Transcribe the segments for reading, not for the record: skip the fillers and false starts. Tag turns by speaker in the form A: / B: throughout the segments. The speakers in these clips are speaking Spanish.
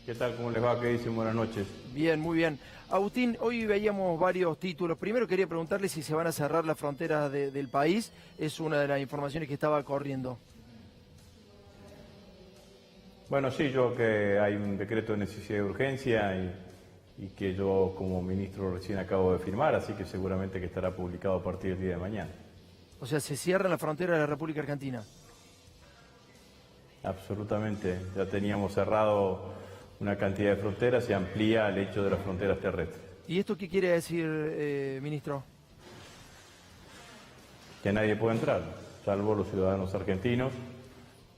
A: ¿Qué tal? ¿Cómo les va? ¿Qué dicen? Buenas noches.
B: Bien, muy bien. Agustín, hoy veíamos varios títulos. Primero quería preguntarle si se van a cerrar las fronteras del país. Es una de las informaciones que estaba corriendo.
A: Bueno, sí, yo que hay un decreto de necesidad de urgencia y que yo como ministro recién acabo de firmar, así que seguramente que estará publicado a partir del día de mañana.
B: O sea, se cierran las fronteras de la República Argentina.
A: Absolutamente. Ya teníamos cerrado una cantidad de fronteras, se amplía el hecho de las fronteras terrestres.
B: ¿Y esto qué quiere decir, ministro?
A: Que nadie puede entrar, salvo los ciudadanos argentinos.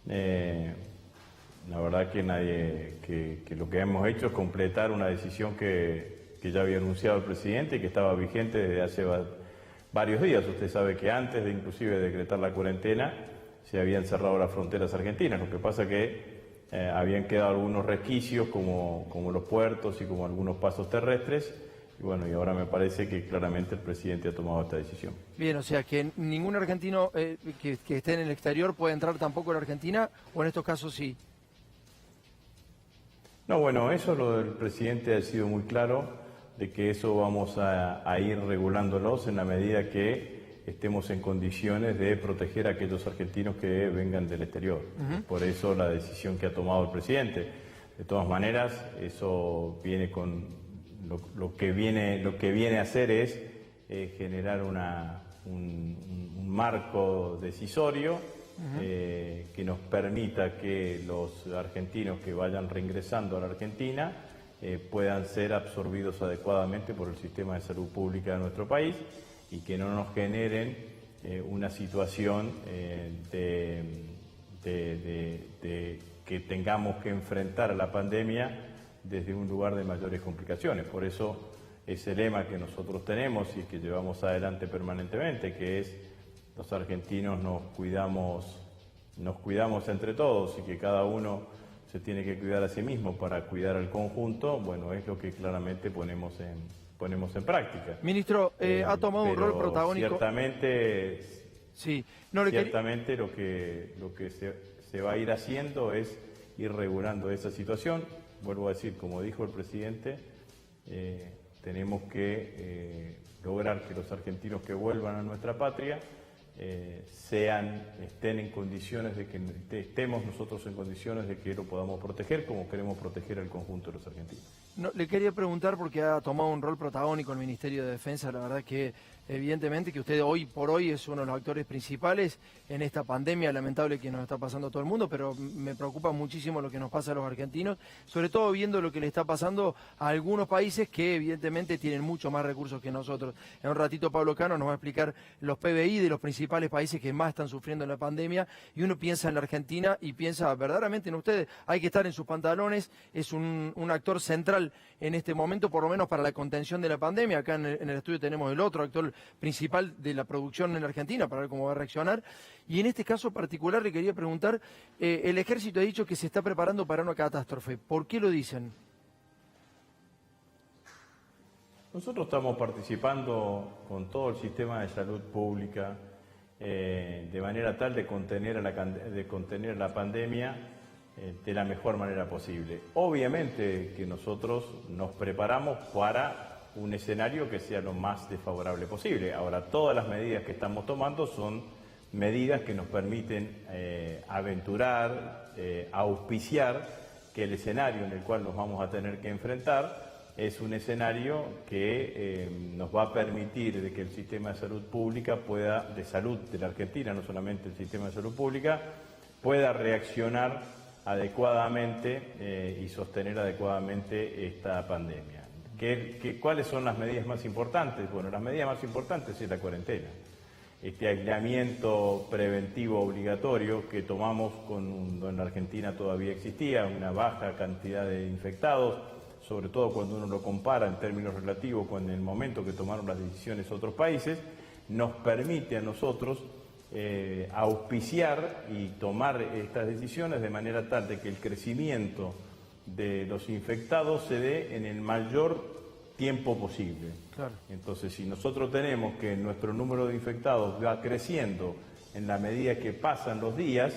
A: La verdad que nadie, que lo que hemos hecho es completar una decisión que ya había anunciado el presidente y que estaba vigente desde hace varios días. Usted sabe que antes de inclusive decretar la cuarentena se habían cerrado las fronteras argentinas. Lo que pasa que habían quedado algunos resquicios como los puertos y como algunos pasos terrestres. Y bueno, y ahora me parece que claramente el presidente ha tomado esta decisión.
B: Bien, o sea, que ningún argentino que esté en el exterior puede entrar tampoco a la Argentina, o en estos casos sí.
A: No, bueno, eso lo del presidente ha sido muy claro, de que eso vamos a ir regulándolos en la medida que estemos en condiciones de proteger a aquellos argentinos que vengan del exterior. Por eso la decisión que ha tomado el presidente. De todas maneras, eso viene con lo que viene a hacer es generar un marco decisorio que nos permita que los argentinos que vayan reingresando a la Argentina puedan ser absorbidos adecuadamente por el sistema de salud pública de nuestro país y que no nos generen una situación de que tengamos que enfrentar a la pandemia desde un lugar de mayores complicaciones. Por eso ese lema que nosotros tenemos y que llevamos adelante permanentemente, que es los argentinos nos cuidamos entre todos y que cada uno se tiene que cuidar a sí mismo para cuidar al conjunto, bueno, es lo que claramente ponemos en práctica.
B: Ministro, ha tomado un rol protagónico.
A: Ciertamente,
B: sí,
A: ciertamente lo que se va a ir haciendo es ir regulando esa situación. Vuelvo a decir, como dijo el presidente, tenemos que lograr que los argentinos que vuelvan a nuestra patria estén en condiciones de que estemos nosotros en condiciones de que lo podamos proteger como queremos proteger al conjunto de los argentinos.
B: No, le quería preguntar porque ha tomado un rol protagónico el Ministerio de Defensa, la verdad que evidentemente que usted hoy por hoy es uno de los actores principales en esta pandemia lamentable que nos está pasando a todo el mundo, pero me preocupa muchísimo lo que nos pasa a los argentinos, sobre todo viendo lo que le está pasando a algunos países que evidentemente tienen mucho más recursos que nosotros. En un ratito Pablo Cano nos va a explicar los PBI de los principales países que más están sufriendo en la pandemia y uno piensa en la Argentina y piensa verdaderamente en ustedes, hay que estar en sus pantalones, es un actor central en este momento, por lo menos para la contención de la pandemia. Acá en el estudio tenemos el otro actor principal de la producción en la Argentina, para ver cómo va a reaccionar. Y en este caso particular le quería preguntar, el ejército ha dicho que se está preparando para una catástrofe. ¿Por qué lo dicen?
A: Nosotros estamos participando con todo el sistema de salud pública de manera tal de contener la pandemia de la mejor manera posible. Obviamente que nosotros nos preparamos para un escenario que sea lo más desfavorable posible. Ahora, todas las medidas que estamos tomando son medidas que nos permiten aventurar, auspiciar que el escenario en el cual nos vamos a tener que enfrentar es un escenario que nos va a permitir de que el sistema de salud pública de salud de la Argentina, no solamente el sistema de salud pública, pueda reaccionar adecuadamente y sostener adecuadamente esta pandemia. ¿Cuáles son las medidas más importantes? Bueno, las medidas más importantes es la cuarentena. Este aislamiento preventivo obligatorio que tomamos cuando en la Argentina todavía existía una baja cantidad de infectados, sobre todo cuando uno lo compara en términos relativos con el momento que tomaron las decisiones otros países, nos permite a nosotros auspiciar y tomar estas decisiones de manera tal de que el crecimiento de los infectados se dé en el mayor tiempo posible.
B: Claro.
A: Entonces, si nosotros tenemos que nuestro número de infectados va creciendo en la medida que pasan los días,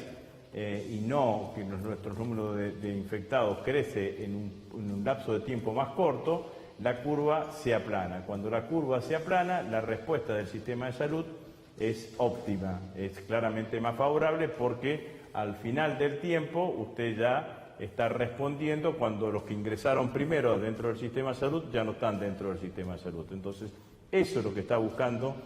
A: y no que nuestro número de infectados crece en un lapso de tiempo más corto, la curva se aplana. Cuando la curva se aplana, la respuesta del sistema de salud es óptima, es claramente más favorable porque al final del tiempo usted ya está respondiendo cuando los que ingresaron primero dentro del sistema de salud ya no están dentro del sistema de salud. Entonces, eso es lo que está buscando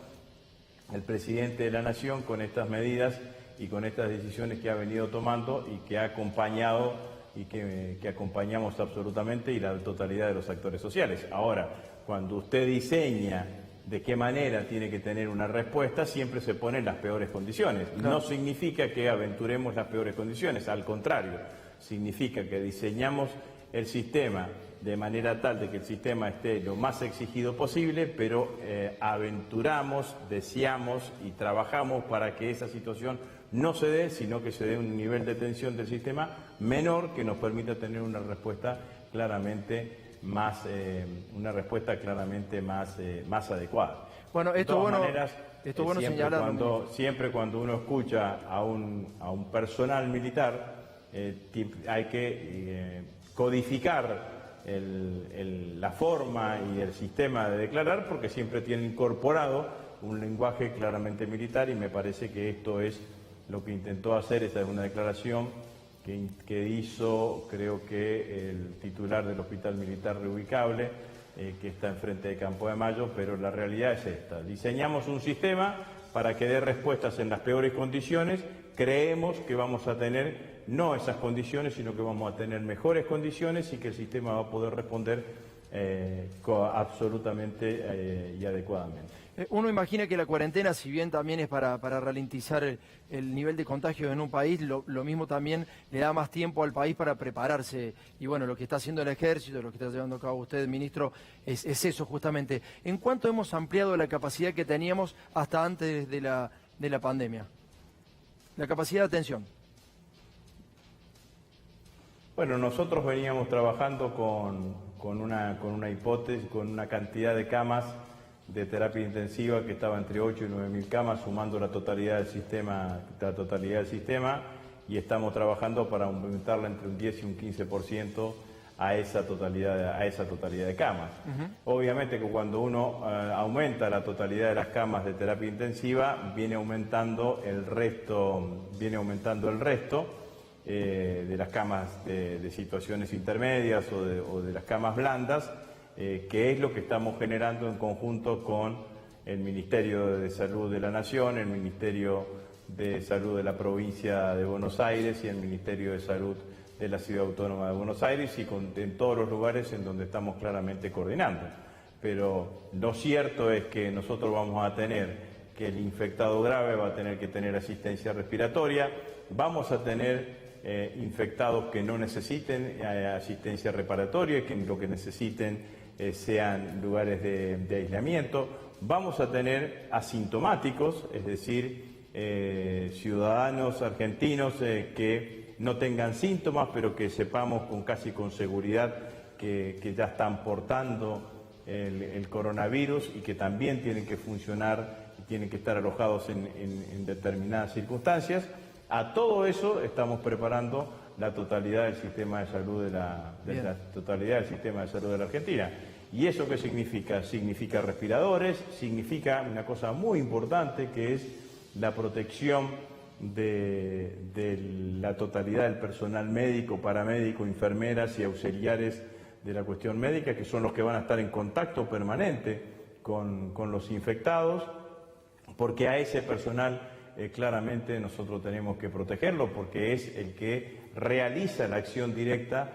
A: el presidente de la Nación con estas medidas y con estas decisiones que ha venido tomando y que ha acompañado y que acompañamos absolutamente y la totalidad de los actores sociales. Ahora, cuando usted diseña de qué manera tiene que tener una respuesta, siempre se ponen las peores condiciones. No significa que aventuremos las peores condiciones, al contrario, significa que diseñamos el sistema de manera tal de que el sistema esté lo más exigido posible, pero aventuramos, deseamos y trabajamos para que esa situación no se dé, sino que se dé un nivel de tensión del sistema menor que nos permita tener una respuesta claramente más más adecuada.
B: Bueno, esto bueno,
A: maneras,
B: bueno señalar.
A: Siempre cuando uno escucha a un personal militar, hay que codificar la forma y el sistema de declarar, porque siempre tiene incorporado un lenguaje claramente militar, y me parece que esto es lo que intentó hacer. Esa es una declaración que hizo, creo que el titular del Hospital Militar Reubicable, que está enfrente de Campo de Mayo, pero la realidad es esta. Diseñamos un sistema para que dé respuestas en las peores condiciones. Creemos que vamos a tener no esas condiciones, sino que vamos a tener mejores condiciones y que el sistema va a poder responder absolutamente y adecuadamente.
B: Uno imagina que la cuarentena, si bien también es para ralentizar el nivel de contagio en un país, lo mismo también le da más tiempo al país para prepararse. Y bueno, lo que está haciendo el Ejército, lo que está llevando a cabo usted, ministro, es eso justamente. ¿En cuánto hemos ampliado la capacidad que teníamos hasta antes de la pandemia? La capacidad de atención.
A: Bueno, nosotros veníamos trabajando con una hipótesis, con una cantidad de camas de terapia intensiva que estaba entre 8 y 9.000 camas, sumando la totalidad del sistema, y estamos trabajando para aumentarla entre un 10 y un 15% a esa totalidad de camas. Obviamente que cuando uno aumenta la totalidad de las camas de terapia intensiva, viene aumentando el resto de las camas de situaciones intermedias o de las camas blandas, que es lo que estamos generando en conjunto con el Ministerio de Salud de la Nación, el Ministerio de Salud de la Provincia de Buenos Aires y el Ministerio de Salud de la Ciudad Autónoma de Buenos Aires, y en todos los lugares en donde estamos claramente coordinando. Pero lo cierto es que nosotros vamos a tener que el infectado grave va a tener que tener asistencia respiratoria, vamos a tener infectados que no necesiten asistencia reparatoria y que lo que necesiten sean lugares de aislamiento. Vamos a tener asintomáticos, es decir, ciudadanos argentinos que no tengan síntomas, pero que sepamos casi con seguridad que ya están portando el coronavirus y que también tienen que funcionar y tienen que estar alojados en determinadas circunstancias. A todo eso estamos preparando la totalidad del sistema de salud de la Argentina. ¿Y eso qué significa? Significa respiradores, significa una cosa muy importante, que es la protección de la totalidad del personal médico, paramédico, enfermeras y auxiliares de la cuestión médica, que son los que van a estar en contacto permanente con los infectados, porque a ese personal claramente nosotros tenemos que protegerlo, porque es el que realiza la acción directa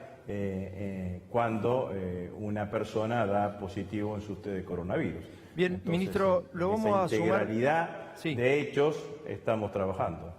A: cuando una persona da positivo en su test de coronavirus.
B: Bien, entonces, ministro, lo vamos a sumar.
A: Integralidad de hechos estamos trabajando.